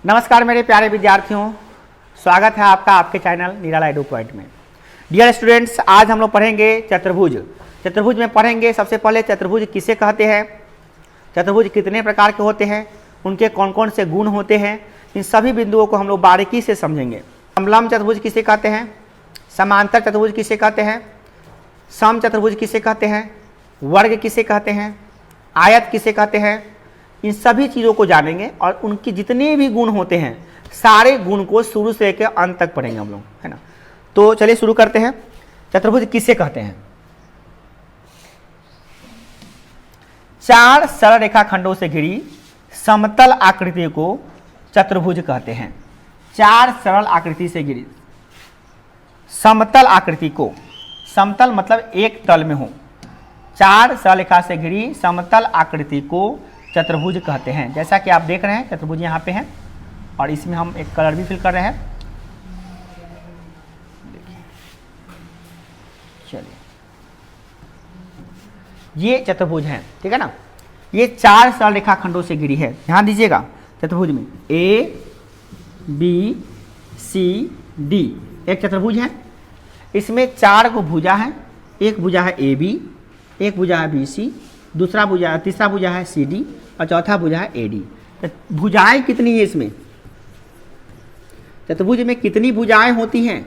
नमस्कार मेरे प्यारे विद्यार्थियों, स्वागत है आपका आपके चैनल निराला एडू पॉइंट में। डियर स्टूडेंट्स, आज हम लोग पढ़ेंगे चतुर्भुज। चतुर्भुज में पढ़ेंगे सबसे पहले चतुर्भुज किसे कहते हैं, चतुर्भुज कितने प्रकार के होते हैं, उनके कौन कौन से गुण होते हैं, इन सभी बिंदुओं को हम लोग बारीकी से समझेंगे। समलंब चतुर्भुज किसे कहते हैं, समांतर चतुर्भुज किसे कहते हैं, सम चतुर्भुज किसे कहते हैं, वर्ग किसे कहते हैं, आयत किसे कहते हैं, इन सभी चीज़ों को जानेंगे और उनकी जितने भी गुण होते हैं सारे गुण को शुरू से लेकर अंत तक पढ़ेंगे हम लोग, है ना। तो चलिए शुरू करते हैं। चतुर्भुज किसे कहते हैं? चार सरल रेखाखंडों से घिरी समतल आकृति को चतुर्भुज कहते हैं। चार सरल आकृति से घिरी समतल आकृति को, समतल मतलब एक तल में हो, चार सरल रेखा से घिरी समतल आकृति को चतुर्भुज कहते हैं। जैसा कि आप देख रहे हैं चतुर्भुज यहाँ पे है और इसमें हम एक कलर भी फिल कर रहे हैं। चलिए, ये चतुर्भुज है, ठीक है ना। ये चार सरल रेखाखंडों से घिरी है। ध्यान दीजिएगा, चतुर्भुज में ए बी सी डी एक चतुर्भुज है। इसमें चार को भुजा है, एक भुजा है ए बी, एक भुजा है बी सी, दूसरा भुजा, तीसरा भुजा है सी डी और चौथा भुजा है ए डी। तो भुजाएं कितनी है इसमें? चतुर्भुज में कितनी भुजाएं होती हैं?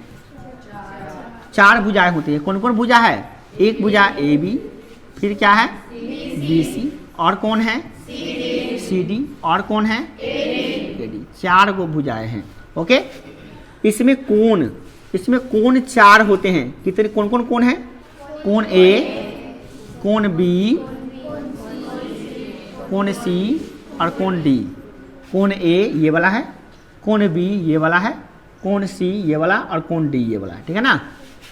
चार भुजाएं होती हैं। कौन कौन भुजा है? एक भुजा ए बी, फिर क्या है बी सी, और कौन है सी डी, और कौन है ए डी। चार को भुजाएं हैं। ओके, इसमें कोण चार होते हैं। कितने कौन कौन कोण है? कोण ए, कोण बी, कोण सी और कोण डी। कोण ए ये वाला है, कोण बी ये वाला है, कोण सी ये वाला और कोण डी ये वाला है, ठीक है ना।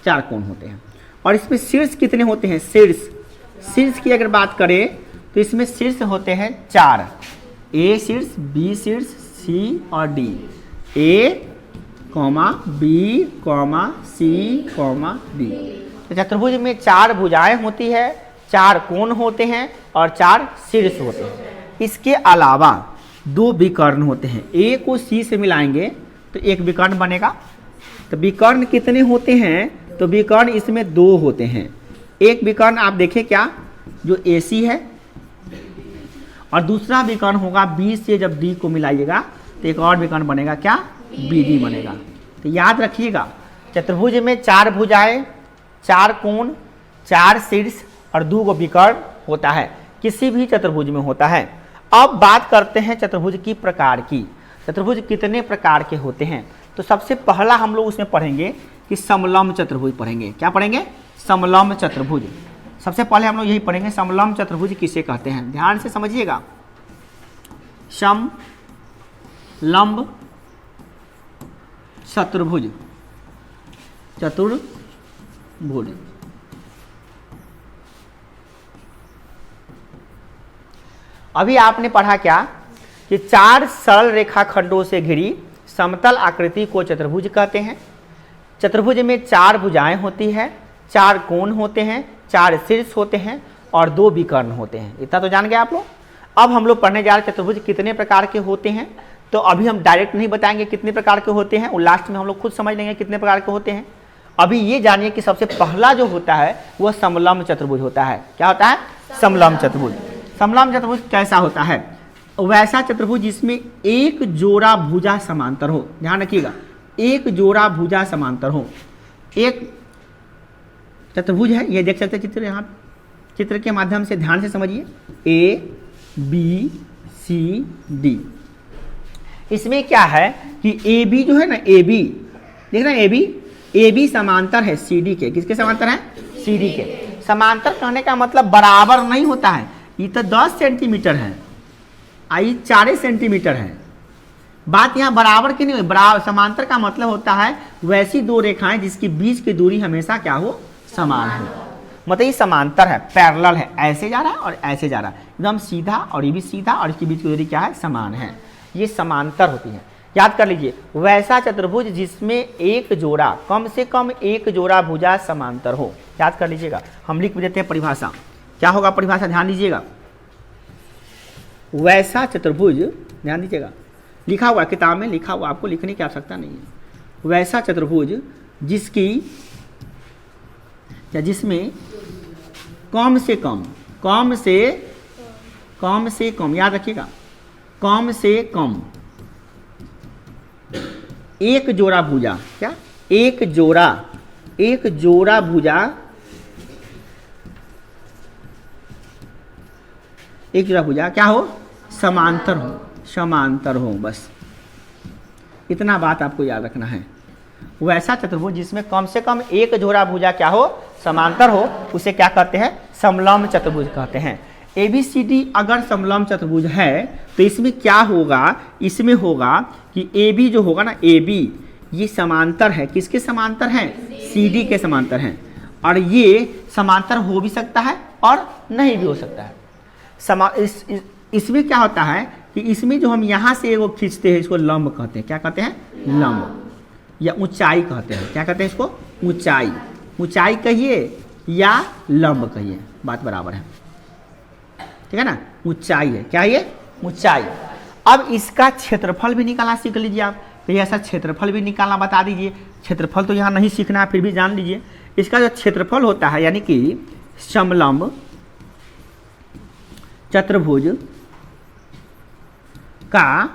चार कोण होते हैं। और इसमें शीर्ष कितने होते हैं? शीर्ष की अगर बात करें तो इसमें शीर्ष होते हैं चार, ए शीर्ष, बी शीर्ष, सी और डी। ए comma B comma C comma D. तो चतुर्भुज में चार भुजाएं होती है, चार कोण होते हैं और चार शीर्ष होते हैं। इसके अलावा दो विकर्ण होते हैं। ए को सी से मिलाएंगे तो एक विकर्ण बनेगा। तो विकर्ण कितने होते हैं? तो विकर्ण इसमें दो होते हैं। एक विकर्ण आप देखें क्या, जो ए सी है, और दूसरा विकर्ण होगा बी से जब डी को मिलाइएगा तो एक और विकर्ण बनेगा, क्या? बी डी बनेगा। तो याद रखिएगा, चतुर्भुज में चार भुजाएं, चार कोण, चार शीर्ष और दो गो विकर्ण होता है, किसी भी चतुर्भुज में होता है। अब बात करते हैं चतुर्भुज की प्रकार की। चतुर्भुज कितने प्रकार के होते हैं? तो सबसे पहला हम लोग उसमें पढ़ेंगे कि समलंब चतुर्भुज पढ़ेंगे। क्या पढ़ेंगे? समलंब चतुर्भुज। सबसे पहले हम लोग यही पढ़ेंगे, समलंब चतुर्भुज किसे कहते हैं। ध्यान से समझिएगा, समलंब चतुर्भुज, चतुर्भुज। अभी आपने पढ़ा क्या कि चार सरल रेखाखंडों से घिरी समतल आकृति को चतुर्भुज कहते हैं। चतुर्भुज में चार भुजाएं होती है, चार कोण होते हैं, चार शीर्ष होते हैं और दो विकर्ण होते हैं। इतना तो जान गए आप लोग। अब हम लोग पढ़ने जा रहे हैं चतुर्भुज कितने प्रकार के होते हैं। तो अभी हम डायरेक्ट नहीं बताएंगे कितने प्रकार के होते हैं, और लास्ट में हम लोग खुद समझ लेंगे कितने प्रकार के होते हैं। अभी ये जानिए कि सबसे पहला जो होता है वह समलंब चतुर्भुज होता है। क्या होता है? समलंब चतुर्भुज। समलंब चतुर्भुज कैसा होता है? वैसा चतुर्भुज जिसमें एक जोड़ा भुजा समांतर हो। ध्यान रखिएगा, एक जोड़ा भुजा समांतर हो। एक चतुर्भुज है, ये देख सकते हैं चित्र, यहाँ चित्र के माध्यम से ध्यान से समझिए। A B C D. इसमें क्या है कि ए बी जो है ना, ए बी देख रहे हैं, ए बी समांतर है सी डी के। किसके समांतर है? सी डी के। समांतर कहने का मतलब बराबर नहीं होता है। ये तो 10 सेंटीमीटर है, आई 4 सेंटीमीटर है। बात यहाँ बराबर की नहीं हुई। बराबर समांतर का मतलब होता है वैसी दो रेखाएं जिसकी बीच की दूरी हमेशा क्या हो? समान हो। मतलब ये समांतर है, पैरेलल है, ऐसे जा रहा है और ऐसे जा रहा है, एकदम सीधा, और ये भी सीधा, और इसके बीच की दूरी क्या है? समान है। ये समांतर होती है। याद कर लीजिए, वैसा चतुर्भुज जिसमें एक जोड़ा, कम से कम एक जोड़ा भुजा समांतर हो। याद कर लीजिएगा, हम लिख देते हैं परिभाषा। क्या होगा परिभाषा? ध्यान दीजिएगा, वैसा चतुर्भुज, ध्यान दीजिएगा, लिखा हुआ किताब में लिखा हुआ, आपको लिखने की आवश्यकता नहीं है। वैसा चतुर्भुज जिसकी या जिसमें कम से कम याद रखिएगा, कम से कम एक जोड़ा भुजा, क्या एक जोड़ा भुजा क्या हो, समांतर हो। बस इतना बात आपको याद रखना है। वैसा चतुर्भुज जिसमें कम से कम एक जोड़ा भुजा क्या हो, समांतर हो, उसे क्या कहते हैं, समलंब चतुर्भुज कहते हैं। ABCD अगर समलंब चतुर्भुज है तो इसमें क्या होगा, इसमें होगा कि AB जो होगा ना, AB ये समांतर है, किसके समांतर है, CD के समांतर हैं। और ये समांतर हो भी सकता है और नहीं भी हो सकता है। इसमें क्या होता है कि इसमें जो हम यहाँ से वो खींचते हैं इसको लंब कहते हैं। क्या कहते हैं, लंब या ऊंचाई कहते हैं। क्या कहते हैं इसको, ऊंचाई कहिए या लंब कहिए, बात बराबर है, ठीक है ना। ऊंचाई है, क्या ये, ऊंचाई। अब इसका क्षेत्रफल भी निकालना सीख लीजिए आप। तो ऐसा क्षेत्रफल भी निकालना बता दीजिए। क्षेत्रफल तो यहाँ नहीं सीखना है, फिर भी जान लीजिए। इसका जो क्षेत्रफल होता है, यानी कि समलंब चतुर्भुज का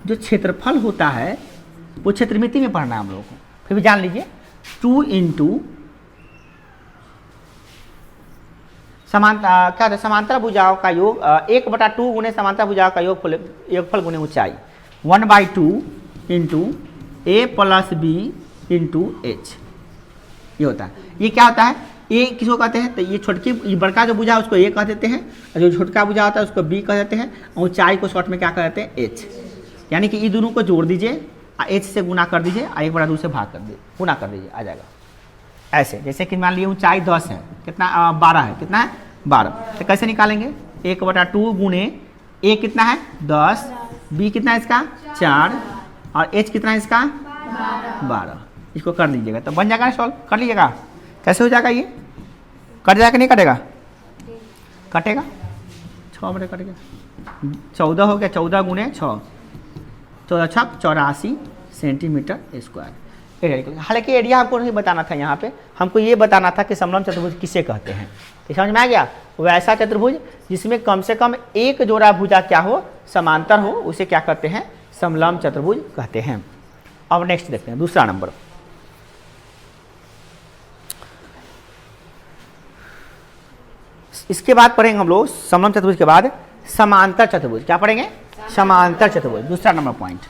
जो क्षेत्रफल होता है वो क्षेत्रमिति में पढ़ना है हम लोगों को, फिर भी जान लीजिए। 2 इंटू क्या है, समांतर भुजाओं का योग 1/2 गुने समांतर भुजाओं का योगफल गुने ऊंचाई 1/2 into A + B into H, ये होता है। ये क्या होता है, ए किसको कहते हैं, तो ये छोटकी बड़का जो भुजा है उसको ए कह देते हैं, और जो छोटका भुजा होता है उसको बी कह देते हैं, और ऊंचाई को शॉर्ट में क्या कहते हैं, एच। यानी कि ये दोनों को जोड़ दीजिए, एच से गुना कर दीजिए, 1/2 से भाग कर दीजिए, गुना कर दीजिए, आ जाएगा। ऐसे जैसे कि मान लीजिए ऊंचाई 10 है, कितना 12 है, कितना है 12, तो कैसे निकालेंगे, 1/2 गुने ए कितना है 10, बी कितना है इसका 4, और एच कितना है इसका 12। इसको कर लीजिएगा तो बन जाएगा, सॉल्व कर लीजिएगा। कैसे हो जाएगा, ये कट जाएगा नहीं कटेगा, कटेगा 6 बटे कटेगा, 14 हो गया, 14 गुने 6, 14 छक 84 सेंटीमीटर स्क्वायर। हालांकि एरिया हमको नहीं बताना था, यहाँ पे हमको ये बताना था कि समलंब चतुर्भुज किसे कहते हैं। तो समझ में आ गया, वैसा चतुर्भुज जिसमें कम से कम एक जोड़ा भुजा क्या हो, समांतर हो, उसे क्या कहते हैं, समलंब चतुर्भुज कहते हैं। अब नेक्स्ट देखते हैं दूसरा नंबर। इसके बाद पढ़ेंगे हम लोग समलंब चतुर्भुज के बाद समांतर चतुर्भुज। क्या पढ़ेंगे, समांतर चतुर्भुज। दूसरा नंबर पॉइंट,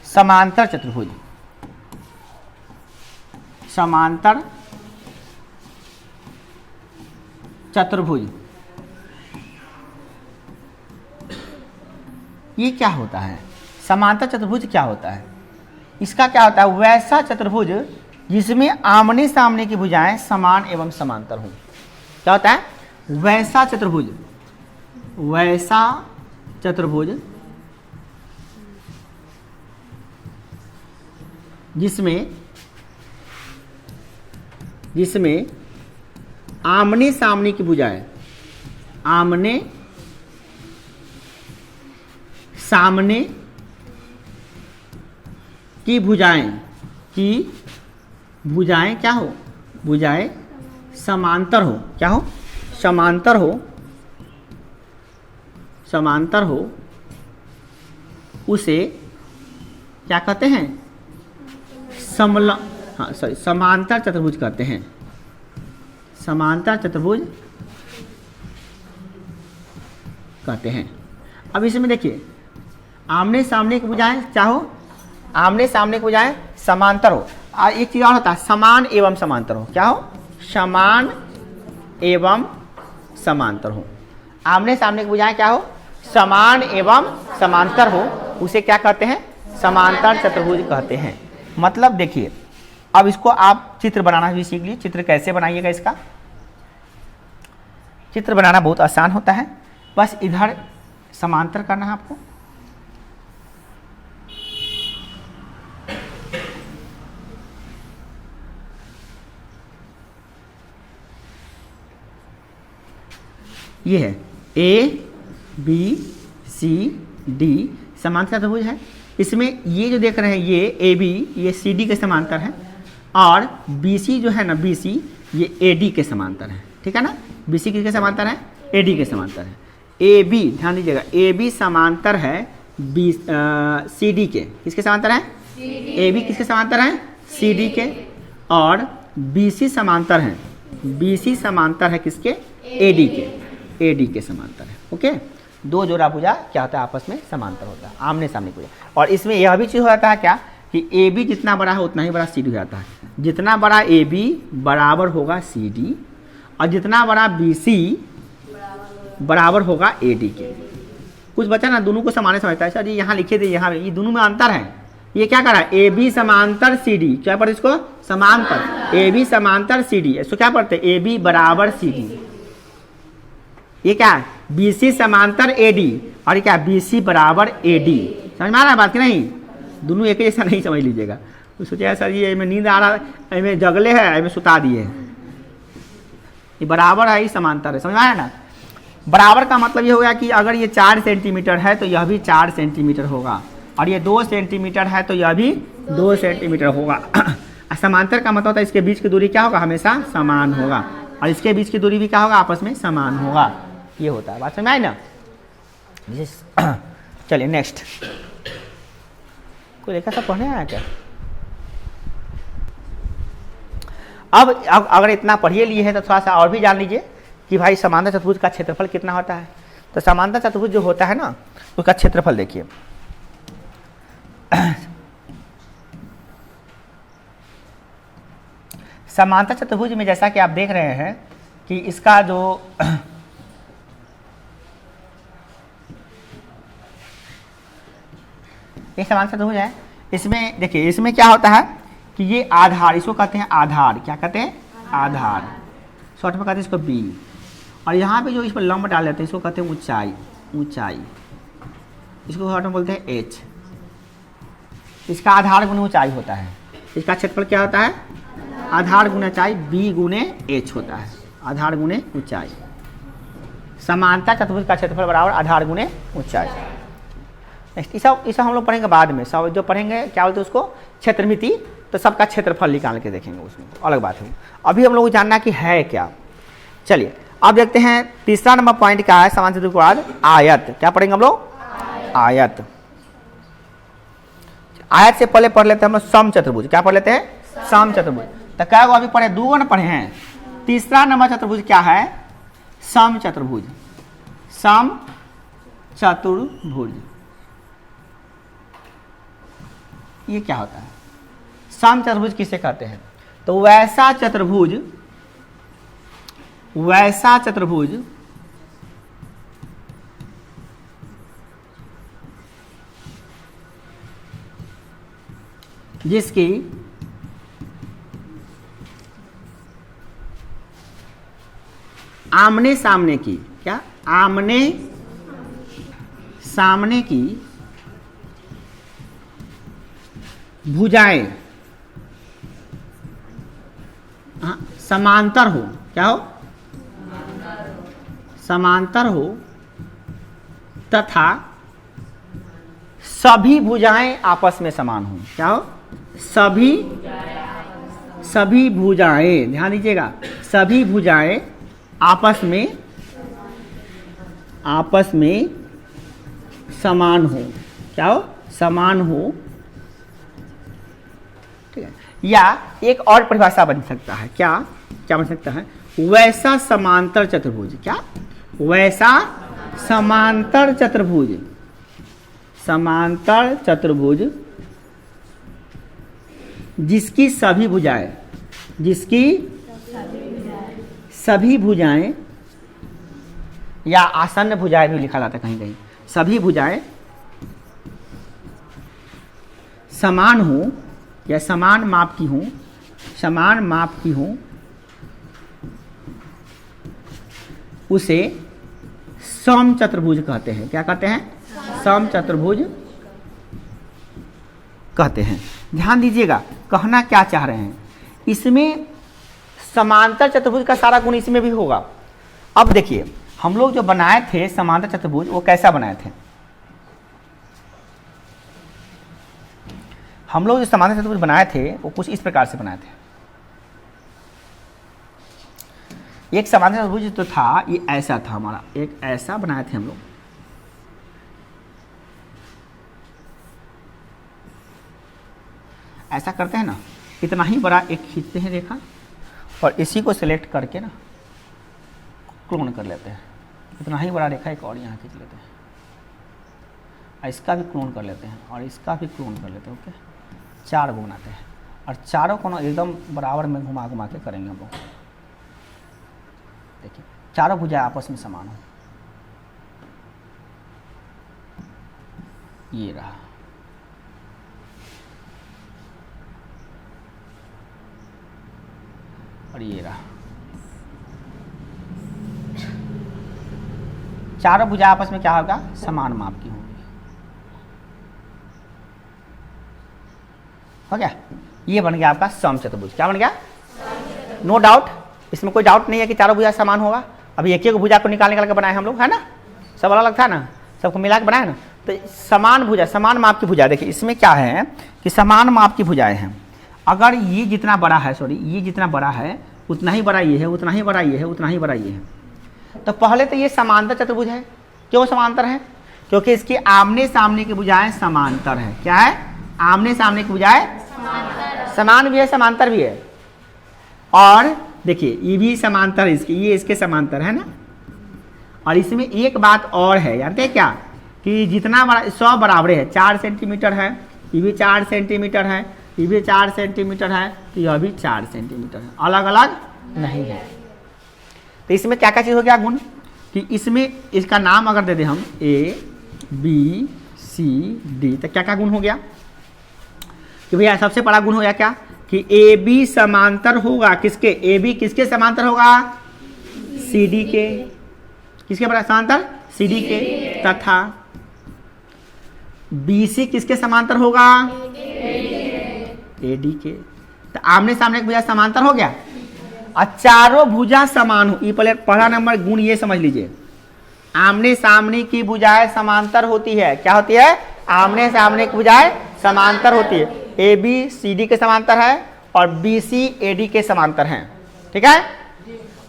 समांतर चतुर्भुज। समांतर चतुर्भुज ये क्या होता है, समांतर चतुर्भुज क्या होता है, इसका क्या होता है, वैसा चतुर्भुज जिसमें आमने सामने की भुजाएं समान एवं समांतर हों। क्या होता है, वैसा चतुर्भुज, वैसा चतुर्भुज जिसमें आमने सामने की भुजाएं, आमने सामने की भुजाएं क्या हो, भुजाएं समांतर हो। क्या हो, समांतर हो, समांतर हो, उसे क्या कहते हैं, समांतर चतुर्भुज कहते हैं। समांतर चतुर्भुज कहते हैं। अब इसमें देखिए, आमने सामने की भुजाएं क्या हो, आमने सामने की भुजाएं समांतर हो। और एक चीज और होता है, समान एवं समांतर हो। क्या हो, समान एवं समांतर हो। आमने सामने की भुजाएं क्या हो, समान एवं समांतर हो, उसे क्या कहते हैं, समांतर चतुर्भुज कहते हैं। मतलब देखिए, अब इसको आप चित्र बनाना भी सीख लीजिए। चित्र कैसे बनाइएगा, इसका चित्र बनाना बहुत आसान होता है, बस इधर समांतर करना है आपको, ये है A B C डी समांतर चतुर्भुज है। इसमें ये जो देख रहे हैं ये ए बी ये सी डी के समांतर है और बी सी जो है ना बी सी ये ए डी के समांतर है, ठीक है ना। बी सी किसके समांतर है? ए डी के समांतर है। ए बी ध्यान दीजिएगा, ए बी समांतर है बी सी डी के, किसके समांतर है? ए बी किसके समांतर है? सी डी के। और बी सी समांतर है, बी सी समांतर है किसके? ए डी के, ए डी के समांतर है। ओके, दो जोड़ा भुजा क्या होता है? आपस में समांतर होता है, आमने सामने भुजा। और इसमें यह भी चीज़ हो जाता है क्या कि ए बी जितना बड़ा है उतना ही बड़ा सी डी हो जाता है। जितना बड़ा ए बी बराबर होगा सी डी और जितना बड़ा बी सी बराबर होगा ए डी के। कुछ बचा ना, दोनों को समान समझता है। सर जी यहाँ लिखे थे, यहाँ ये दोनों में अंतर है। ये क्या कर रहा है? ए बी समांतर सी डी, क्या पढ़ते इसको? समांतर। ए बी समांतर सी डी, इसको क्या पढ़ते? ए बी बराबर सी डी। ये क्या है? बी सी समांतर ए डी और ये क्या? बी सी बराबर ए डी। समझ में आ रहा है बात की नहीं? दोनों एक जैसा नहीं समझ लीजिएगा। तो सोचिए सर ये में नींद आ रहा है, में जगले है, में सुता दिए। ये बराबर है, ये समांतर है। समझ में आया ना? बराबर का मतलब ये हो गया कि अगर ये 4 सेंटीमीटर है तो यह भी 4 सेंटीमीटर होगा और ये 2 सेंटीमीटर है तो यह भी 2 सेंटीमीटर होगा। समांतर का मतलब होता है इसके बीच की दूरी क्या होगा? हमेशा समान होगा और इसके बीच की दूरी भी क्या होगा? आपस में समान होगा। ये होता है, बात समझ में आई ना? चलिए नेक्स्ट, कोई देखा सब पढ़ने आया क्या? अब अगर इतना पढ़िए लिए हैं तो थोड़ा सा और भी जान लीजिए कि भाई समांतर चतुर्भुज का क्षेत्रफल कितना होता है। तो समांतर चतुर्भुज जो होता है ना उसका क्षेत्रफल देखिए। समांतर चतुर्भुज में जैसा कि आप देख रहे हैं कि इसका जो ये समांतर चतुर्भुज है, इसमें देखिए इसमें क्या होता है कि ये आधार, इसको कहते हैं आधार। क्या कहते हैं? आधार। शॉर्ट में कहते हैं इसको बी। और यहाँ पे जो इस पर लंब डाल देते हैं इसको कहते हैं ऊंचाई, ऊंचाई। इसको शॉर्ट में बोलते हैं एच। इसका आधार गुना ऊंचाई होता है। इसका क्षेत्रफल क्या होता है? आधार गुना ऊंचाई, बी गुने एच होता है। आधार गुने ऊंचाई। समांतर चतुर्भुज का क्षेत्रफल बराबर आधार गुने ऊंचाई। नेक्स्ट ये सब हम लोग पढ़ेंगे बाद में। सब जो पढ़ेंगे क्या बोलते हैं उसको? क्षेत्रमिति। तो सबका क्षेत्रफल निकाल के देखेंगे, उसमें अलग बात है। अभी हम लोग को जानना कि है क्या। चलिए अब देखते हैं तीसरा नंबर पॉइंट क्या है समांतर चतुर्भुज के बाद? आयत। क्या पढ़ेंगे हम लोग? आयत। आयत से पहले पढ़ लेते हैं हम लोग सम चतुर्भुज। क्या पढ़ लेते हैं? सम चतुर्भुज। तो क्या अभी पढ़े? 2 न पढ़े हैं। तीसरा नंबर चतुर्भुज क्या है? सम चतुर्भुज। सम चतुर्भुज ये क्या होता है? सम चतुर्भुज किसे कहते हैं? तो वैसा चतुर्भुज, वैसा चतुर्भुज जिसकी आमने सामने की, क्या? आमने सामने की भुजाएं समांतर हो। क्या हो? समांतर हो तथा सभी भुजाएं आपस में समान हो। क्या हो? सभी भुजाएं, ध्यान दीजिएगा, सभी भुजाएं आपस में समान हो। क्या हो? समान हो। ठीक है। या एक और परिभाषा बन सकता है। क्या क्या बन सकता है? वैसा समांतर चतुर्भुज। क्या? वैसा समांतर चतुर्भुज। समांतर चतुर्भुज जिसकी सभी भुजाएं, जिसकी सभी भुजाएं या आसन्न भुजाएं भी लिखा जाता है कहीं कहीं। सभी भुजाएं समान हो या समान माप की हो, समान माप की हो, उसे सम चतुर्भुज कहते हैं। क्या कहते हैं? सम चतुर्भुज कहते हैं। ध्यान दीजिएगा, कहना क्या चाह रहे हैं? इसमें समांतर चतुर्भुज का सारा गुण इसमें भी होगा। अब देखिए हम लोग जो बनाए थे समांतर चतुर्भुज वो कैसा बनाए थे? हम लोग जो समांतर चतुर्भुज बनाए थे वो कुछ इस प्रकार से बनाए थे। एक समांतर चतुर्भुज तो था, ये ऐसा था हमारा, एक ऐसा बनाए थे हम लोग, ऐसा करते हैं ना, इतना ही बड़ा एक खींचते हैं रेखा और इसी को सिलेक्ट करके ना क्लोन कर लेते हैं। इतना ही बड़ा रेखा एक और यहाँ खींच लेते हैं, इसका भी क्लोन कर लेते हैं और इसका भी क्लोन कर लेते हैं। ओके, 4 को बनाते हैं और चारों को ना एकदम बराबर में घुमा घुमा के करेंगे हम लोग। देखिए चारों भुजाएं आपस में समान हो, ये रहा, और ये रहा, चारों भुजाएं आपस में क्या होगा, समान माप की होंगी। हो गया, ये बन गया आपका समचतुर्भुज। क्या बन गया? नो डाउट, इसमें कोई डाउट नहीं है कि चारों भुजा समान होगा। अभी एक एक भुजा को निकाल के बनाए हम लोग, है ना, सब अलग अलग था ना, सबको मिला के बनाया ना, तो समान भुजा, समान माप की भुजा। देखिए इसमें क्या है कि समान माप की भुजाएं हैं। अगर ये जितना बड़ा है, सॉरी ये जितना बड़ा है उतना ही बड़ा ये है, उतना ही बड़ा ये है, उतना ही बड़ा ये है, तो पहले तो ये समांतर चतुर्भुज है। क्यों समांतर है? क्योंकि इसके आमने सामने की भुजाएं समांतर है। क्या है? आमने सामने की भुजाएं समान भी है, समांतर भी है। और देखिए ये भी समांतर है इसके, ये इसके समांतर है ना। और इसमें एक बात और है, जानते हैं क्या, कि जितना बड़ा 100 बराबर है, 4 सेंटीमीटर है, ये भी 4 सेंटीमीटर है, ये भी 4 सेंटीमीटर है, तो यह भी 4 सेंटीमीटर है, अलग अलग नहीं है। तो इसमें क्या क्या चीज़ हो गया गुण, कि इसमें इसका नाम अगर दे दें हम ABCD, तो क्या क्या गुण हो गया कि भैया सबसे बड़ा गुण हो गया क्या, कि AB समांतर होगा किसके, AB किसके समांतर होगा, CD के। किसके बड़ा समांतर? CD के। तथा BC किसके समांतर होगा, AD के। तो आमने सामने की भुजा समांतर हो गया और चारों भुजा समान हो। ये पहला नंबर गुण ये समझ लीजिए, आमने सामने की भुजाएं समांतर होती है। क्या होती है? आमने सामने की भुजाएं समांतर होती है। AB CD के समांतर है और BC AD के समांतर हैं, ठीक है।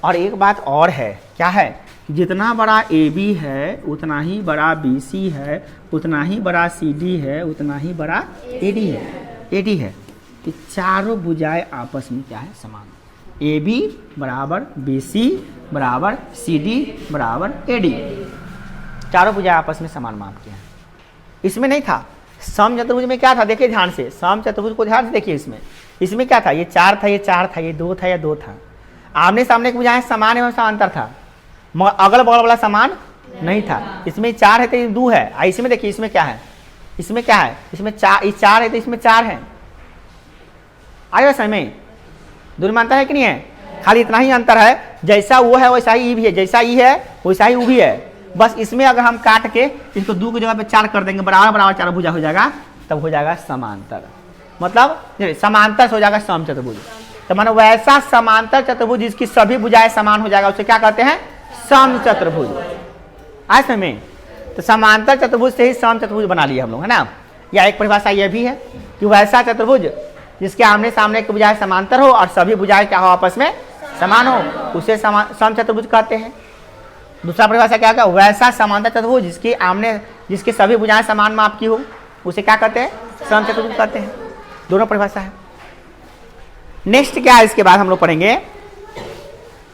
और एक बात और है, क्या है, जितना बड़ा AB है उतना ही बड़ा BC है, उतना ही बड़ा CD है, उतना ही बड़ा AD है। तो चारों भुजाएं आपस में क्या है, समान। AB बराबर BC बराबर CD बराबर AD, चारों भुजाएं आपस में समान माप के हैं। इसमें नहीं था। समचतुर्भुज में क्या था, देखिए ध्यान से, समचतुर्भुज को ध्यान से देखिए। इसमें क्या था, ये 4 था, ये 4 था, ये 2 था, ये 2 था। आमने सामने की भुजाएं समान एवं समांतर था, मगर अगल बगल वाला समान नहीं था। इसमें 4 है तो ये 2 है। इसमें देखिए इसमें क्या है, इसमें क्या है, इसमें 4 है तो इसमें 4 है। आएगा समझ में? दोनों में अंतर है कि नहीं है? खाली इतना ही अंतर है, जैसा वो है वैसा ही ई भी है, जैसा ई है वैसा ही वो भी है। बस इसमें अगर हम काट के इसको 2 की जगह पे 4 कर देंगे, बराबर बराबर चारों भुजा हो जाएगा, तब हो जाएगा समांतर। मतलब समांतर हो जाएगा समचतुर्भुज। तो मानो वैसा समांतर चतुर्भुज जिसकी सभी भुजाएं समान हो जाएगा, उसे क्या कहते हैं, समचतुर्भुज। आए समझ में? तो समांतर चतुर्भुज से ही समचतुर्भुज बना लिया हम लोग, है ना। या एक परिभाषा यह भी है कि वैसा चतुर्भुज जिसके आमने सामने की भुजाएं समांतर हो और सभी भुजाएं क्या हो, आपस में समान हो, उसे समचतुर्भुज कहते हैं। दूसरा परिभाषा क्या होगा, वैसा समांतर चतुर्भुज जिसकी सभी भुजाएं समान माप की हो, उसे क्या कहते हैं, समचतुर्भुज कहते हैं। दोनों परिभाषा है। नेक्स्ट क्या है, इसके बाद हम लोग पढ़ेंगे,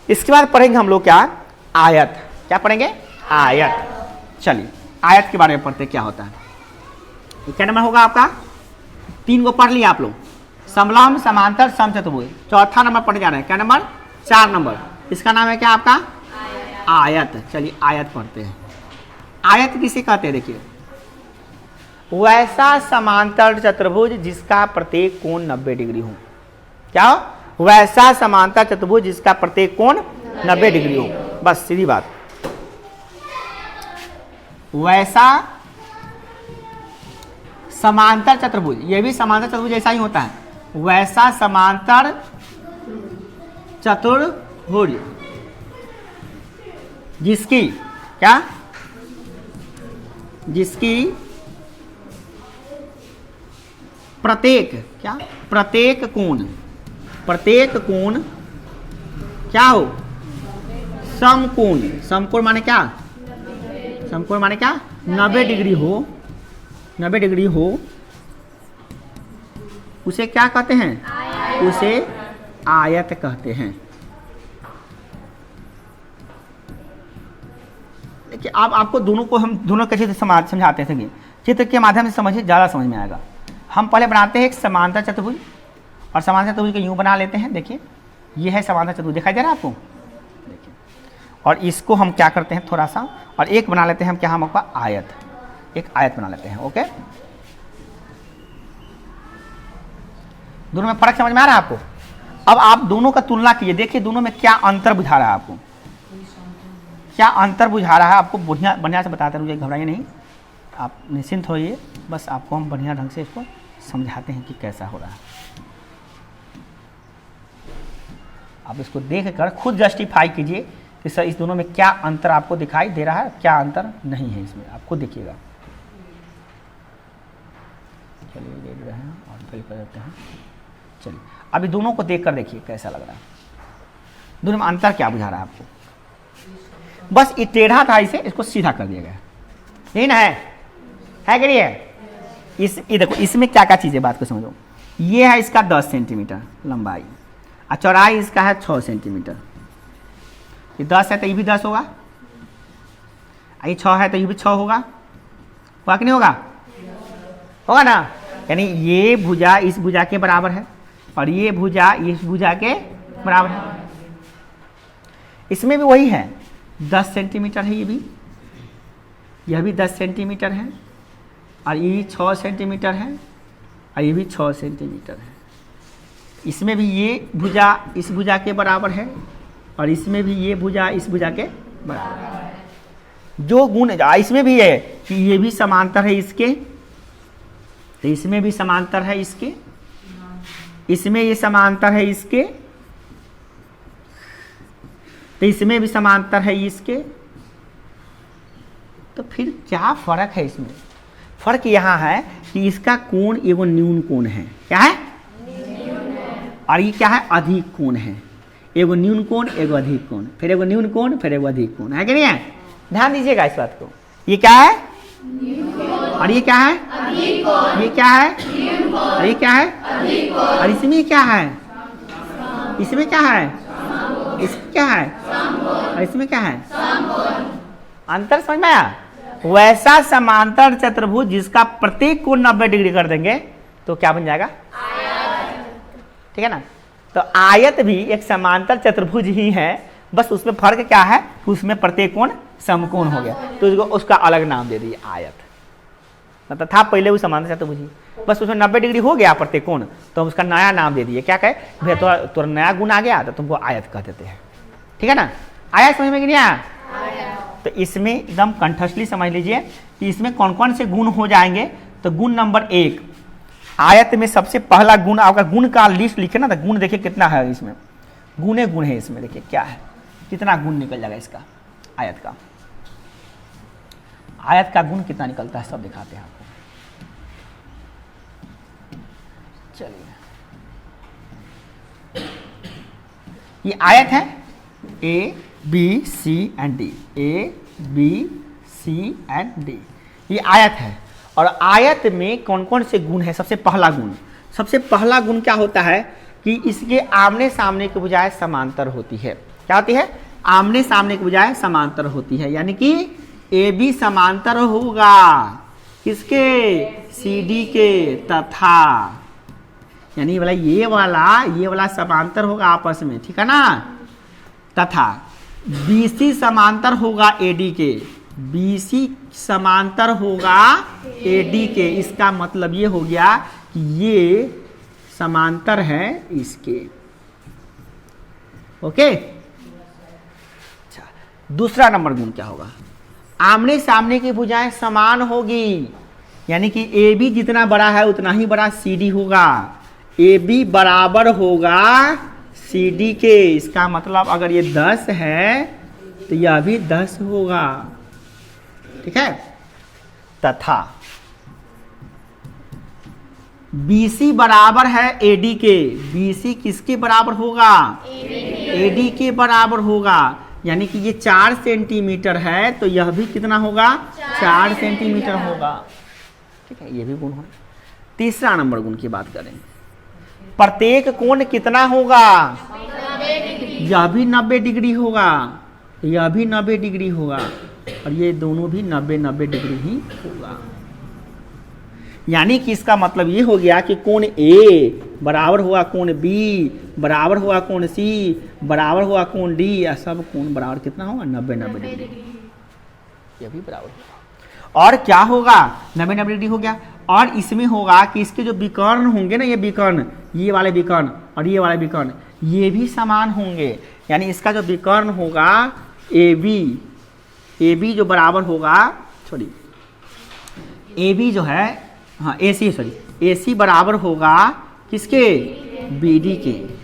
इसके बाद पढ़ेंगे हम लोग क्या, आयत। क्या पढ़ेंगे, आयत। चलिए आयत के बारे में पढ़ते क्या होता है। क्या नंबर होगा आपका, 3 को पढ़ लिया आप लोग, समलंब समांतर समचतुर्भुज। चौथा नंबर पढ़ जा रहे हैं, क्या नंबर, 4 नंबर। इसका नाम है क्या आपका, आयत। चलिए आयत पढ़ते हैं। आयत किसे कहते हैं, देखिए वैसा समांतर चतुर्भुज जिसका प्रत्येक कोण 90 डिग्री हो। क्या हो, वैसा समांतर चतुर्भुज जिसका प्रत्येक कोण 90 डिग्री हो। बस सीधी बात। वैसा समांतर चतुर्भुज, यह भी समांतर चतुर्भुज जैसा ही होता है। वैसा समांतर चतुर्भुज जिसकी क्या, जिसकी प्रत्येक क्या, प्रत्येक कोण, प्रत्येक कोण क्या हो, समकोण। समकोण माने क्या, समकोण माने क्या, 90 डिग्री हो, 90 डिग्री हो, उसे क्या कहते हैं, उसे आयत कहते हैं। देखिए अब आपको दोनों को हम दोनों कैसे समझाते हैं, चित्र के माध्यम से समझिए, ज़्यादा समझ में आएगा। हम पहले बनाते हैं एक समांतर चतुर्भुज, और समांतर चतुर्भुज को यूं बना लेते हैं। देखिए ये है समांतर चतुर्भुज, दिखाई दे रहा है आपको, देखिए। और इसको हम क्या करते हैं थोड़ा सा, और एक बना लेते हैं हम क्या, हम आपका आयत, एक आयत बना लेते हैं। ओके, दोनों में फर्क समझ में आ रहा है आपको। अब आप दोनों का तुलना कीजिए, देखिए दोनों में क्या अंतर बुझा रहा है आपको, क्या अंतर बुझा रहा है आपको। बढ़िया बढ़िया से बताते रहिए, घबराइए नहीं, आप निश्चिंत होइए, बस आपको हम बढ़िया ढंग से इसको समझाते हैं कि कैसा हो रहा है। आप इसको देख कर खुद जस्टिफाई कीजिए कि सर इस दोनों में क्या अंतर आपको दिखाई दे रहा है, क्या अंतर नहीं है इसमें, आप खुद देखिएगा। चलिए देख रहे हैं और फिल कर देते हैं। चलिए अभी दोनों को देख कर देखिए कैसा लग रहा है, दोनों में अंतर क्या बुझा रहा है आपको। बस ये टेढ़ा था, इसे इसको सीधा कर दिया गया, यही ना है कि नहीं है। ये देखो इसमें क्या क्या चीज़ें, बात को समझो। ये है इसका 10 सेंटीमीटर लंबाई, और चौड़ाई इसका है 6 सेंटीमीटर। ये 10 है तो ये भी 10 होगा, ये 6 है तो ये भी 6 होगा कि नहीं होगा, होगा ना। यानी ये भुजा इस भुजा के बराबर है, और ये भुजा इस भुजा के बराबर है। इसमें भी वही है, 10 सेंटीमीटर है, यह भी 10 सेंटीमीटर है, और ये 6 सेंटीमीटर है, और ये भी 6 सेंटीमीटर है। इसमें भी ये भुजा इस भुजा के बराबर है, और इसमें भी ये भुजा इस भुजा के बराबर है। जो गुण इसमें भी है कि ये भी समांतर है इसके, तो इसमें भी समांतर है इसके, इसमें ये समांतर है इसके, तो इसमें भी समांतर है इसके। तो फिर क्या फर्क है इसमें, फर्क यहाँ है कि इसका कोण एगो न्यून कोण है, क्या है, और ये क्या है, अधिक कोण है। एगो न्यून कोण एगो अधिक कोण, फिर एगो न्यून कोण फिर एगो अधिक कोण, है कि नहीं है। ध्यान दीजिएगा इस बात को। ये क्या है, और ये क्या है, ये क्या है, और ये क्या है, और इसमें क्या है, इसमें क्या है, इसमें क्या है, और इसमें क्या है। अंतर समझ में आया। वैसा समांतर चतुर्भुज जिसका प्रत्येक कोण 90 डिग्री कर देंगे तो क्या बन जाएगा, ठीक है ना। तो आयत भी एक समांतर चतुर्भुज ही है, बस उसमें फर्क क्या है, उसमें प्रत्येक कोण समकोण हो गया, तो उसका अलग नाम दे दिए आयत। मतलब था पहले वो समांतर चतुर्भुज, बस उसमें 90 डिग्री हो गया प्रत्येक कोण, तो हम उसका नया नाम दे दिए, क्या कहे भैया तो नया गुण आ गया तो तुमको आयत कह देते हैं, ठीक है ना। आयत समझ में कि नहीं आया। तो इसमें एकदम कंठस्थली समझ लीजिए कि इसमें कौन कौन से गुण हो जाएंगे। तो गुण नंबर 1, आयत में सबसे पहला गुण, आपका गुण का लिस्ट लिखे ना, तो गुण देखिए कितना है इसमें, गुणे गुण है इसमें, देखिए क्या है, कितना गुण निकल जाएगा इसका आयत का। आयत का गुण कितना निकलता है सब दिखाते हैं आपको। चलिए ये आयत है A B C and D, A B C and D, ये आयत है। और आयत में कौन कौन से गुण है। सबसे पहला गुण, सबसे पहला गुण क्या होता है कि इसके आमने सामने के बजाय समांतर होती है। क्या होती है, आमने सामने के बजाय समांतर होती है, यानी कि ए बी समांतर होगा किसके, सी डी के, तथा यानी ये वाला समांतर होगा आपस में, ठीक है ना। तथा BC समांतर होगा AD के, BC समांतर होगा AD के। इसका मतलब ये हो गया कि ये समांतर है इसके, ओके। अच्छा, दूसरा नंबर गुण क्या होगा, आमने सामने की भुजाएं समान होगी, यानी कि AB जितना बड़ा है उतना ही बड़ा CD होगा, AB बराबर होगा CD के। इसका मतलब अगर ये 10 है तो यह भी 10 होगा, ठीक है। तथा BC बराबर है AD के। BC किसके बराबर होगा? AD के बराबर होगा। यानी कि ये 4 सेंटीमीटर है तो यह भी कितना होगा? 4 सेंटीमीटर होगा। ठीक है, ये भी गुण है। तीसरा नंबर गुण की बात करें, प्रत्येक कोण कितना होगा? यह भी 90 डिग्री होगा, यह भी 90 डिग्री होगा और ये दोनों भी 90 डिग्री ही होगा। यानी कि इसका मतलब ये हो गया कि कोण A बराबर हुआ कोण B बराबर हुआ कोण C बराबर हुआ कोण D, या सब कोण बराबर कितना होगा? 90 डिग्री। ये भी बराबर होगा। और क्या होगा? 90 डिग्री हो गया। और इसमें होगा कि इसके जो विकर्ण होंगे ना, ये विकर्ण, ये वाले विकर्ण और ये वाले विकर्ण, ये भी समान होंगे। यानी इसका जो विकर्ण होगा AB जो बराबर होगा, सॉरी AB जो है, हाँ AC बराबर होगा किसके? BD के।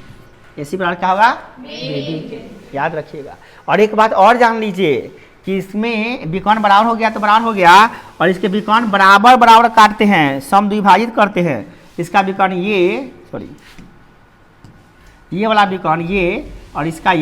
AC बराबर क्या होगा? BD के, याद रखिएगा। और एक बात और जान लीजिए कि इसमें विकर्ण बराबर हो गया तो बराबर हो गया, और इसके विकर्ण बराबर काटते हैं, समद्विभाजित करते हैं। इसका विकर्ण ये वाला विकर्ण ये और इसका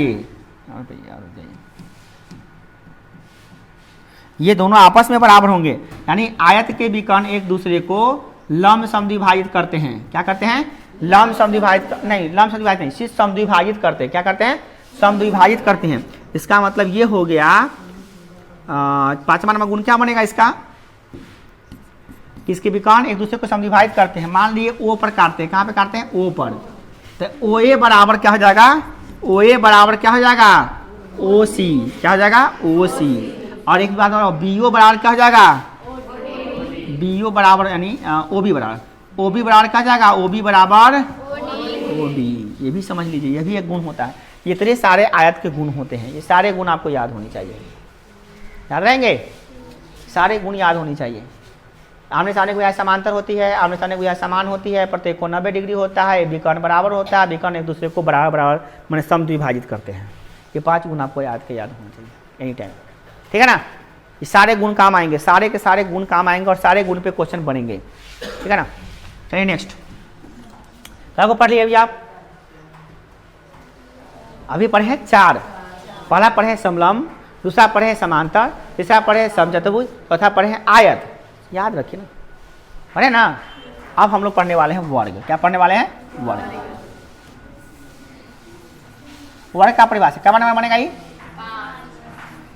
ये दोनों आपस में बराबर होंगे। यानी आयत के विकर्ण एक दूसरे को लंब समद्विभाजित करते हैं। क्या करते हैं? लंब समद्विभाजित नहीं, सिर्फ समद्विभाजित करते हैं। क्या करते हैं? समद्विभाजित करते हैं। इसका मतलब ये हो गया, 5वां नंबर गुण क्या बनेगा इसका? किसके विकर्ण एक दूसरे को समद्विभाजित करते हैं। मान लिए O पर काटते हैं। कहाँ पे काटते हैं? O पर। तो OA बराबर क्या हो जाएगा? OA बराबर क्या हो जाएगा? OC। क्या हो जाएगा? OC। और एक बात और, BO बराबर क्या हो जाएगा? BO बराबर यानी OB बराबर क्या हो जाएगा? OB बराबर OD। ये भी समझ लीजिए, ये भी एक गुण होता है। ये इतने सारे आयत के गुण होते हैं। ये सारे गुण आपको याद होने चाहिए, याद रहेंगे। सारे गुण याद होनी चाहिए। आमने सामने की समांतर होती है, आमने सामने की समान होती है, प्रत्येक को 90 डिग्री होता है, विकर्ण बराबर होता है, विकर्ण एक दूसरे को बराबर मैंने समद्विभाजित करते हैं। ये 5 गुण आपको याद होने चाहिए एनी टाइम। ठीक है ना? ये सारे गुण काम आएंगे, सारे के सारे गुण काम आएंगे और सारे गुण पे क्वेश्चन बनेंगे। ठीक है ना? चलिए नेक्स्ट क्या को पढ़ लिए अभी आप? अभी पढ़े 4। पहला पढ़े समलंब, दूसरा पढ़े समांतर, तीसरा पढ़े समचतुर्भुज, चौथा पढ़े आयत। याद रखिए ना, पढ़े ना? अब हम लोग पढ़ने वाले हैं वर्ग। क्या पढ़ने वाले हैं? वर्ग। वर्ग का परिभाषा क्या बनेगा ये?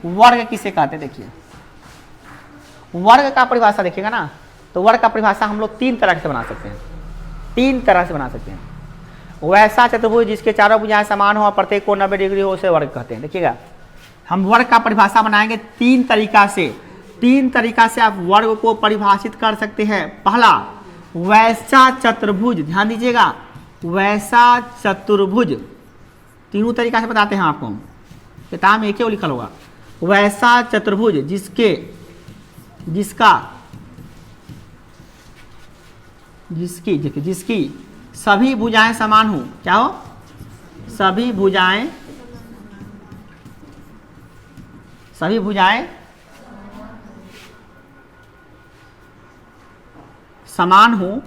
वर्ग किसे कहते हैं? देखिए वर्ग का परिभाषा देखिएगा ना, तो वर्ग का परिभाषा हम लोग 3 तरह से बना सकते हैं। 3 तरह से बना सकते हैं। वैसा चतुर्भुज जिसके चारों भुजाएं समान हो और प्रत्येक को 90 डिग्री हो, उसे वर्ग कहते हैं। देखिएगा, हम वर्ग का परिभाषा बनाएंगे 3 तरीका से। 3 तरीका से आप वर्ग को परिभाषित कर सकते हैं। पहला, वैसा चतुर्भुज। ध्यान दीजिएगा, वैसा चतुर्भुज। तीनों तरीका से बताते हैं आपको, किताब में एक ही लिखा होगा। वैसा चतुर्भुज जिसकी सभी भुजाएं समान हो। क्या हो? सभी भुजाएं समान हो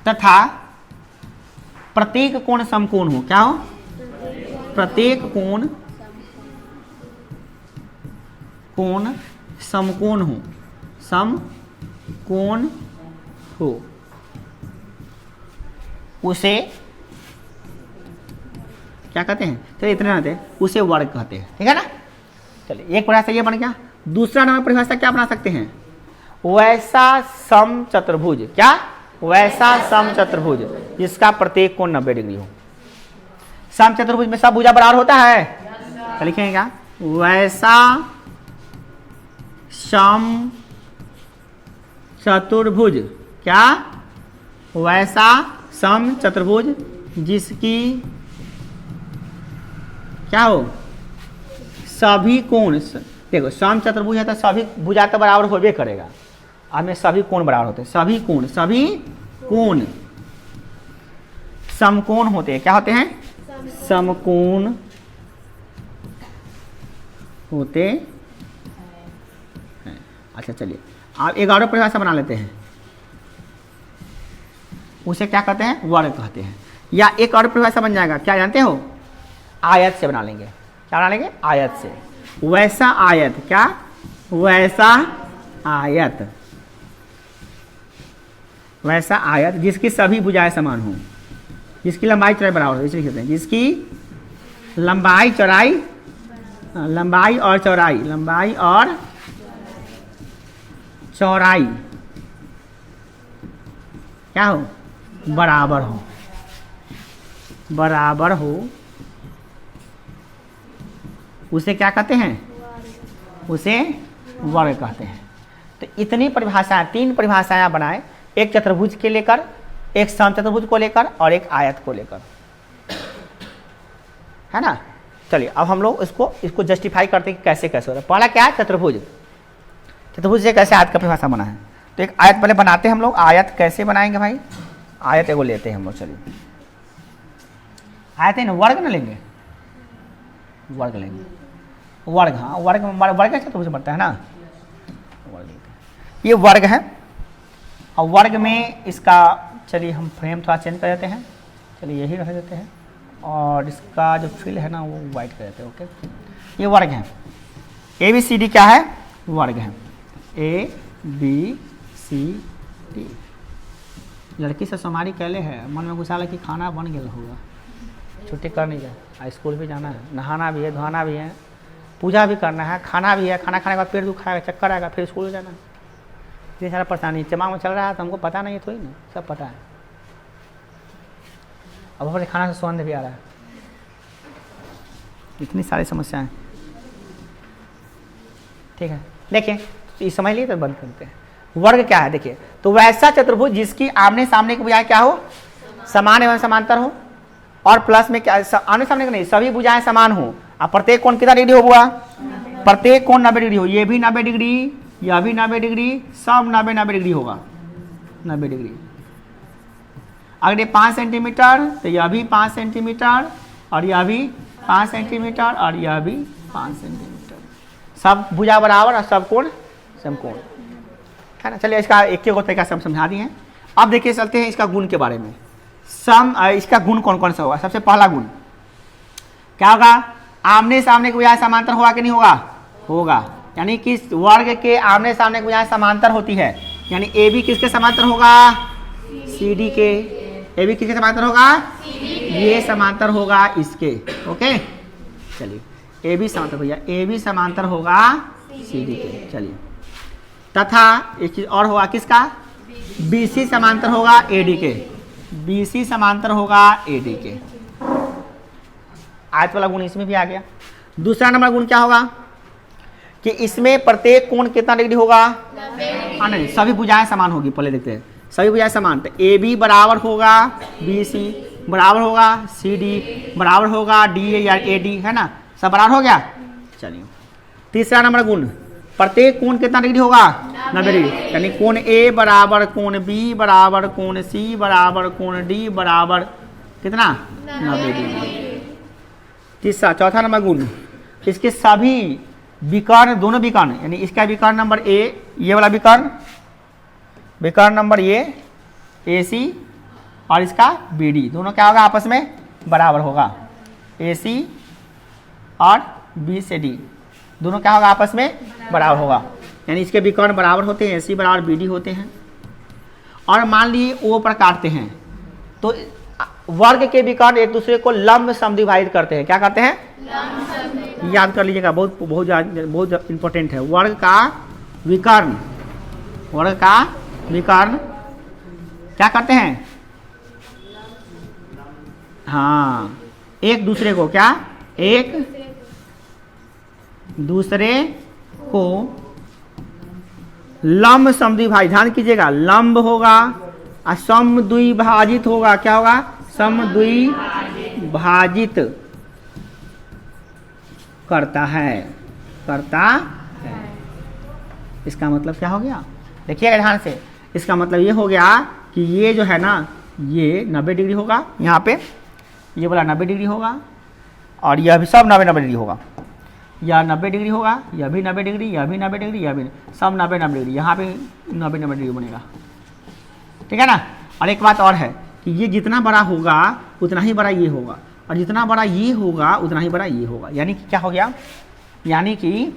तथा प्रत्येक कोण समकोण हो। क्या हो? प्रत्येक कोण समकोण हो, उसे क्या कहते हैं? चलिए इतने रहते हैं, उसे वर्ग कहते हैं। ठीक है ना? चलिए एक परिभाषा ये बन गया। दूसरा नंबर परिभाषा क्या बना सकते हैं? वैसा समचतुर्भुज। क्या? वैसा समचतुर्भुज जिसका प्रत्येक कोण 90 डिग्री हो। समचतुर्भुज में सब भुजा बराबर होता है। तो लिखेंगे क्या? वैसा समचतुर्भुज। क्या? वैसा समचतुर्भुज जिसकी क्या हो? सभी कोण, देखो समचतुर्भुज है तो सभी भुजा तो बराबर होबे करेगा। अब में सभी कोण बराबर होते हैं। सभी कोण समकोण होते हैं। क्या होते हैं? समकोण होते हैं। अच्छा चलिए, आप एक और परिभाषा बना लेते हैं, उसे क्या कहते हैं? वर्ग कहते हैं। या एक और परिभाषा बन जाएगा, क्या जानते हो? आयत से बना लेंगे। क्या बना लेंगे? आयत से। वैसा आयत, क्या? वैसा आयत, वैसा आयत जिसकी सभी भुजाएं समान हो, जिसकी लंबाई चौड़ाई बराबर हो, इसे कहते हैं जिसकी लंबाई चौड़ाई, लंबाई और चौड़ाई, लंबाई और चौड़ाई क्या हो? बराबर हो, बराबर हो, उसे क्या कहते हैं? उसे वर्ग कहते हैं। तो इतनी परिभाषाएं, 3 परिभाषाएं बनाए, एक चतुर्भुज के लेकर, एक समचतुर्भुज को लेकर और एक आयत को लेकर, है ना। चलिए अब हम लोग इसको जस्टिफाई करते हैं कि कैसे कैसे हो रहा है। पहला क्या है? चतुर्भुज। चतुर्भुज से कैसे आयत का परिभाषा बना है। तो एक आयत पहले बनाते हैं हम लोग। आयत कैसे बनाएंगे भाई? आयत एगो लेते हैं हम लोग। चलिए आयत है ना, वर्ग ना लेंगे, वर्ग लेंगे, वर्ग। हाँ वर्ग, वर्ग चतुर्भुज बनता है ना, वर्ग। ये वर्ग है और वर्ग में इसका, चलिए हम फ्रेम थोड़ा चेंज कर देते हैं, चलिए यही रख देते हैं, और इसका जो फिल है ना वो वाइट कर देते हैं। ओके, ये वर्ग है। ए बी सी डी क्या है? वर्ग है। A B C D. लड़की से सोमारी कैले है, मन में घुसा कि खाना बन गया होगा, छुट्टी कर नहीं जाए, स्कूल भी जाना है, नहाना भी है, धोना भी है, पूजा भी करना है, खाना भी है, खाना खाने के बाद पेट दुखाएगा, चक्कर आएगा, फिर स्कूल जाना है, इतनी सारा परेशानी दिमाग में चल रहा है। तो हमको पता नहीं है, थोड़ी ना सब पता है। अब ऊपर से खाना से सुगंध भी आ रहा है, इतनी सारी समस्याएं। ठीक है, देखिए तो ये समझ लिए तो बंद करते हैं। वर्ग क्या है देखिए, तो वैसा चतुर्भुज जिसकी आमने सामने की भुजाएं क्या हो? समान एवं समांतर हो, और प्लस में क्या, आमने सामने का नहीं, सभी भुजाएं समान हो। अब प्रत्येक कोण कितना डिग्री होगा? प्रत्येक कोण 90 डिग्री हो। ये भी 90 डिग्री, यह भी 90 डिग्री, सब 90 डिग्री होगा, 90 डिग्री। अगर ये 5 सेंटीमीटर तो यह भी 5 सेंटीमीटर, और यह भी 5 सेंटीमीटर, और यह भी 5 सेंटीमीटर, सब भुजा बराबर और सब कोण समकोण, है ना। चलिए इसका एक एक तरीका से हम समझा दिए हैं। अब देखिए चलते हैं इसका गुण के बारे में। इसका गुण कौन कौन सा होगा? सबसे पहला गुण क्या होगा? आमने सामने की भुजाएं समांतर होगा कि नहीं होगा? होगा, यानी कि वर्ग के आमने सामने की भुजाएं समांतर होती है, यानी ए बी किसके समांतर होगा? सी डी के। ए बी किसके समांतर होगा? ये समांतर होगा इसके। ओके, चलिए ए बी समांतर, भैया ए बी समांतर होगा सी डी के। चलिए, तथा एक चीज और होगा, किसका? बी सी समांतर होगा ए डी के, बी सी समांतर होगा ए डी के। आयत वाला गुण इसमें भी आ गया। दूसरा नंबर गुण क्या होगा कि इसमें प्रत्येक कोण कितना डिग्री होगा? नहीं, सभी भुजाएं समान होगी। पहले देखते हैं, सभी भुजाएं समान, तो ए बी बराबर होगा बी सी, बराबर होगा सी डी, बराबर होगा डी या ए डी, है ना, सब बराबर हो गया। चलिए तीसरा नंबर गुण, प्रत्येक कोण कितना डिग्री होगा? 90 डिग्री, यानी कोण ए बराबर कोण बी बराबर कोण सी बराबर कोण डी बराबर कितना? 90 डिग्री। तीसरा, चौथा नंबर गुण, इसके सभी विकर्ण, दोनों विकर्ण, यानी इसका विकर्ण नंबर ए, ये वाला विकर्ण, विकर्ण नंबर ए सी, और इसका बी डी, दोनों क्या होगा? आपस में बराबर होगा। ए सी और बी से डी दोनों क्या होगा? आपस में बराबर होगा, यानी इसके विकर्ण बराबर होते हैं, ए सी बराबर बी डी होते हैं। और मान लीजिए ओ पर काटते हैं, तो वर्ग के विकर्ण एक दूसरे को लंब समद्विभाजित करते हैं। क्या करते हैं? याद कर लीजिएगा, बहुत बहुत बहुत इंपॉर्टेंट है। वर्ग का विकर्ण, वर्ग का विकर्ण क्या करते हैं? हाँ, एक दूसरे को क्या? एक दूसरे को लंब समद्विभाजित, ध्यान कीजिएगा, लंब होगा और समद्विभाजित होगा। क्या होगा? समद्विभाजित करता है, करता है। इसका मतलब क्या हो गया? देखिएगा ध्यान से, इसका मतलब ये हो गया कि ये जो है ना, ये 90 डिग्री होगा, यहाँ पे ये वाला 90 डिग्री होगा, और यह भी सब 90 डिग्री होगा। यह 90 डिग्री होगा, यह भी 90 डिग्री, यह भी 90 डिग्री, यह भी सब 90 डिग्री, यहाँ पे 90 डिग्री बनेगा, ठीक है ना। और एक बात और है कि ये जितना बड़ा होगा उतना ही बड़ा ये होगा, और जितना बड़ा ये होगा उतना ही बड़ा ये होगा। यानी कि क्या हो गया, यानी कि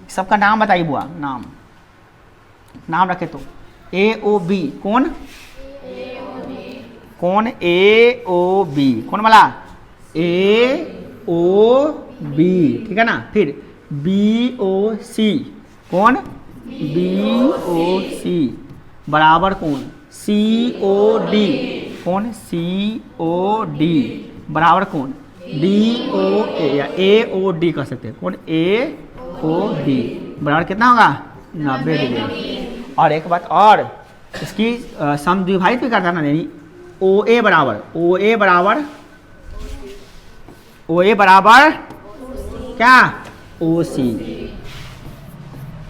सबका नाम बताइए बुआ, नाम रखे तो AOB कौन, कौन AOB, कौन वाला AOB, ठीक है ना। फिर BOC कौन, BOC बराबर कौन COD, कौन COD बराबर कौन DOA या AOD कर सकते हैं, कौन AOD बराबर कितना होगा 90 डिग्री। और एक बात और, इसकी समद्विभाजित भी करता ना, यानी OA बराबर क्या OC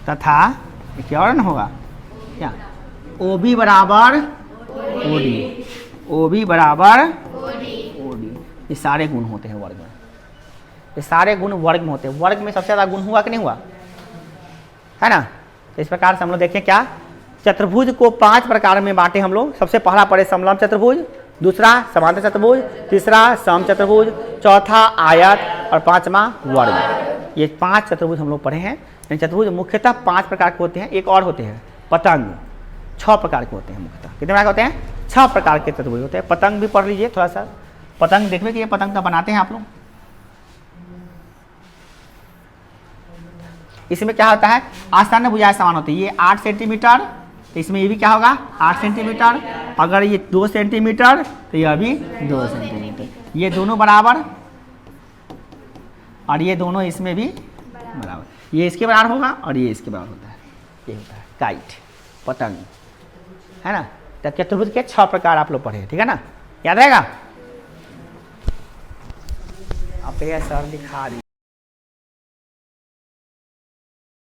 तथा क्या और न होगा क्या OB बराबर OD बराबर OD। ये सारे गुण होते हैं वर्ग में, ये सारे गुण वर्ग में होते हैं। वर्ग में सबसे ज़्यादा गुण हुआ कि नहीं हुआ, है ना। तो इस प्रकार से हम लोग देखें क्या, चतुर्भुज को 5 प्रकार में बांटे हम लोग। सबसे पहला पड़े समलंब चतुर्भुज, दूसरा समांतर चतुर्भुज, तीसरा सम चतुर्भुज, चौथा आयत और पांचवा वर्ग। ये 5 चतुर्भुज हम लोग पढ़े हैं। चतुर्भुज मुख्यतः 5 प्रकार के होते हैं, एक और होते हैं पतंग, 6 प्रकार के होते हैं मुख्यतः। कितने प्रकार के होते हैं, 6 प्रकार के चतुर्भुज होते हैं। पतंग भी पढ़ लीजिए थोड़ा सा, पतंग देखिए कि ये पतंग का बनाते हैं आप लोग। इसमें क्या होता है, आसान भुजाएं समान होती है। ये 8 सेंटीमीटर, तो इसमें ये भी क्या होगा 8 सेंटीमीटर। अगर ये 2 सेंटीमीटर तो यह भी 2 सेंटीमीटर, ये दोनों बराबर और ये दोनों इसमें भी बराबर। ये इसके बराबर होगा और ये इसके बराबर होता है, ये होता है काइट, पतंग, है ना। तो चतुर्भुज के 6 प्रकार आप लोग पढ़े, ठीक है ना, याद रहेगा। आप ये सर दिखा दी।